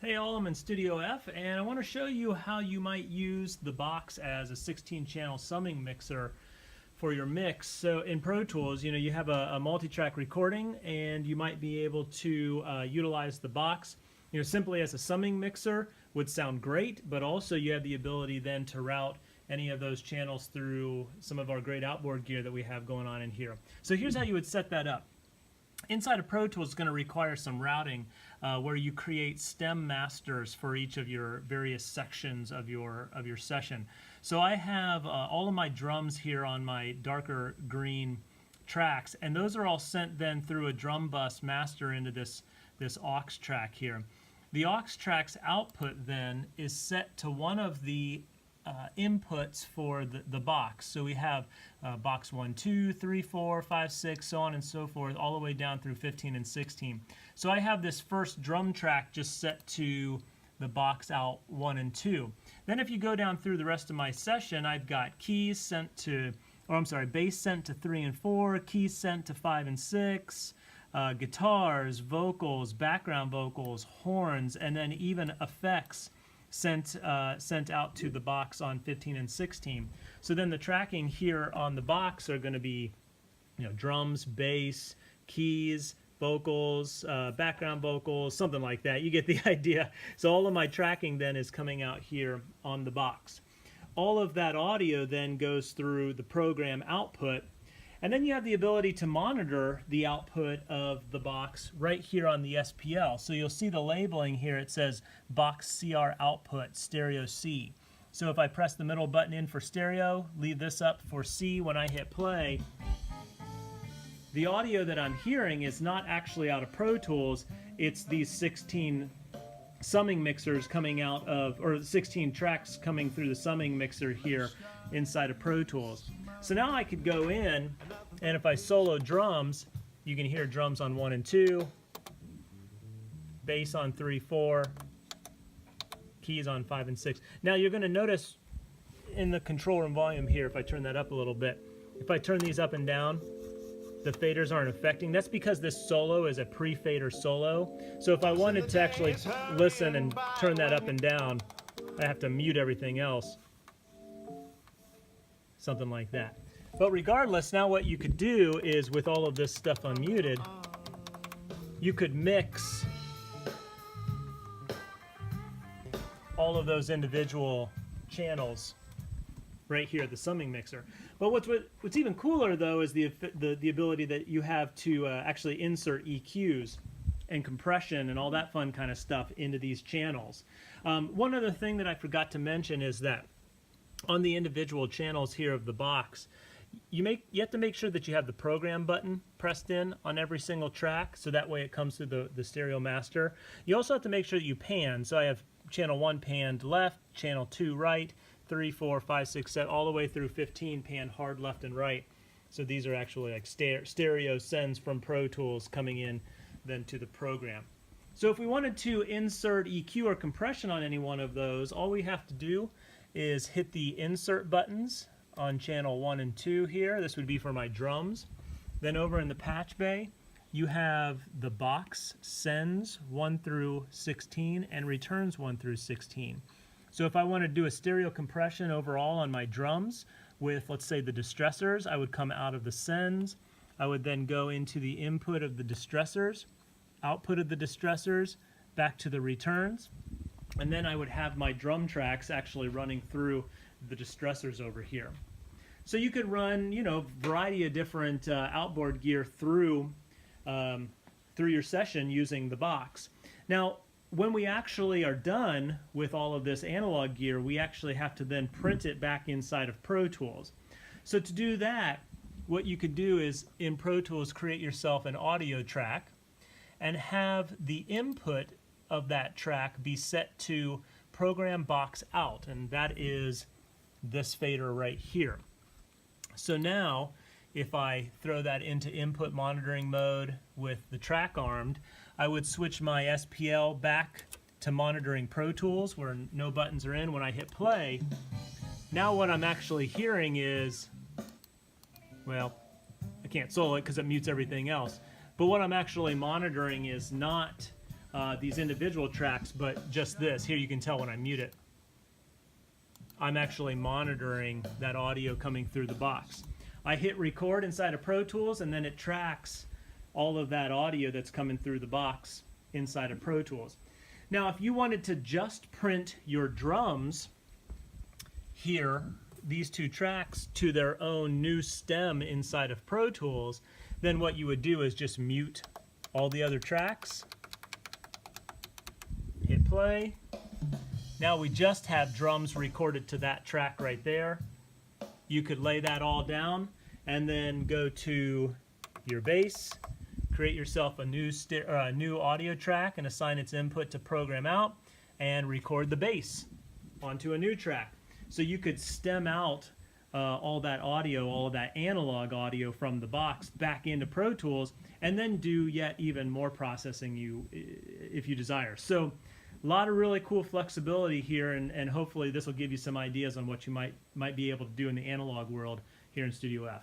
Hey all, I'm in Studio F and I want to show you how you might use the box as a 16-channel summing mixer for your mix. So in Pro Tools, you have a multi-track recording and you might be able to utilize the box simply as a summing mixer would sound great, but also you have the ability then to route any of those channels through some of our great outboard gear that we have going on in here. So here's how you would set that up. Inside of Pro Tools is going to require some routing where you create stem masters for each of your various sections of your session. So I have all of my drums here on my darker green tracks, and those are all sent then through a drum bus master into this aux track here. The aux track's output then is set to one of the inputs for the box. So we have box 1, 2, 3, 4, 5, 6, so on and so forth, all the way down through 15 and 16. So I have this first drum track just set to the box out 1 and 2. Then if you go down through the rest of my session, I've got keys sent to, bass sent to 3 and 4, keys sent to 5 and 6, guitars, vocals, background vocals, horns, and then even effects sent out to the box on 15 and 16. So then the tracking here on the box are going to be drums, bass, keys, vocals, background vocals, something like that. You get the idea. So all of my tracking then is coming out here on the box. All of that audio then goes through the program output, and then you have the ability to monitor the output of the box right here on the SPL. So you'll see the labeling here. It says box CR output stereo C. So if I press the middle button in for stereo, leave this up for C, when I hit play, the audio that I'm hearing is not actually out of Pro Tools. It's these 16 summing mixers coming out of, or 16 tracks coming through the summing mixer here inside of Pro Tools. So now I could go in, and if I solo drums, you can hear drums on 1 and 2, bass on 3, 4, keys on 5 and 6. Now you're going to notice in the control room volume here, if I turn that up a little bit, if I turn these up and down, the faders aren't affecting. That's because this solo is a pre-fader solo. So if I wanted to actually listen and turn that up and down, I have to mute everything else. Something like that. But regardless, now what you could do is, with all of this stuff unmuted, you could mix all of those individual channels right here at the summing mixer. But what's even cooler though is the ability that you have to actually insert EQs and compression and all that fun kind of stuff into these channels. One other thing that I forgot to mention is that on the individual channels here of the box, you have to make sure that you have the program button pressed in on every single track, so that way it comes through the stereo master. You also have to make sure that you pan. So I have channel 1 panned left, channel 2 right, 3, 4, 5, 6, 7, all the way through 15 panned hard left and right. So these are actually like stereo sends from Pro Tools coming in then to the program. So if we wanted to insert EQ or compression on any one of those, all we have to do is hit the insert buttons on channel 1 and 2 here. This would be for my drums. Then over in the patch bay, you have the box sends 1 through 16 and returns 1 through 16. So if I want to do a stereo compression overall on my drums with, let's say, the distressors, I would come out of the sends. I would then go into the input of the distressors, output of the distressors, back to the returns, and then I would have my drum tracks actually running through the distressors over here. So you could run, a variety of different outboard gear through your session using the box. Now, when we actually are done with all of this analog gear, we actually have to then print it back inside of Pro Tools. So to do that, what you could do is in Pro Tools create yourself an audio track and have the input of that track be set to program box out, and that is this fader right here. So now if I throw that into input monitoring mode with the track armed, I would switch my SPL back to monitoring Pro Tools where no buttons are in. When I hit play, now what I'm actually hearing is, well, I can't solo it because it mutes everything else, but what I'm actually monitoring is not these individual tracks, but just this. Here you can tell when I mute it, I'm actually monitoring that audio coming through the box. I hit record inside of Pro Tools, and then it tracks all of that audio that's coming through the box inside of Pro Tools. Now, if you wanted to just print your drums here, these two tracks, to their own new stem inside of Pro Tools, then what you would do is just mute all the other tracks, hit play. Now we just have drums recorded to that track right there. You could lay that all down and then go to your bass, create yourself a new audio track and assign its input to program out, and record the bass onto a new track. So you could stem out all that audio, all of that analog audio from the box back into Pro Tools, and then do yet even more processing if you desire. So a lot of really cool flexibility here, and hopefully this will give you some ideas on what you might be able to do in the analog world here in Studio F.